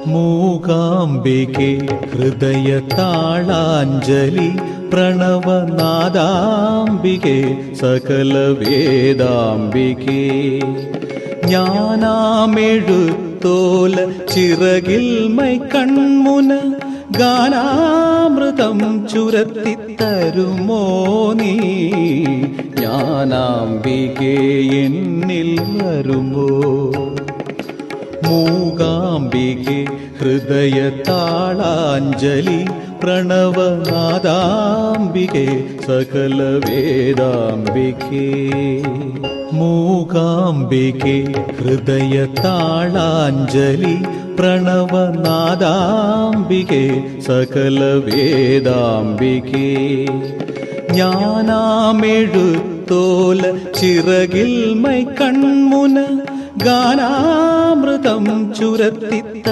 മൂകാംബികെ ഹൃദയതാളാഞ്ജലി പ്രണവനാദാംബികെ സകല വേദാംബികെ ജ്ഞാനാമെഴുത്തോല ചിറകിൽ മൈ കൺമുന ഗാനാമൃതം ചുരത്തിത്തരുമോ നീ ജ്ഞാനാംബികെ എന്നിൽ വരുമോ മൂകാംബികെ ഹൃദയതാളാഞ്ജലി പ്രണവനാദാംബികെ സകല വേദാംബികെ മൂകാംബികെ ഹൃദയതാളാഞ്ജലി പ്രണവനാദാംബികെ സകല വേദാംബികെ ജ്ഞാനാമെഴുത്തോല ചിറകിൽ മൈ കൺമുന ഗാനാമൃതം ചുരത്തിത്ത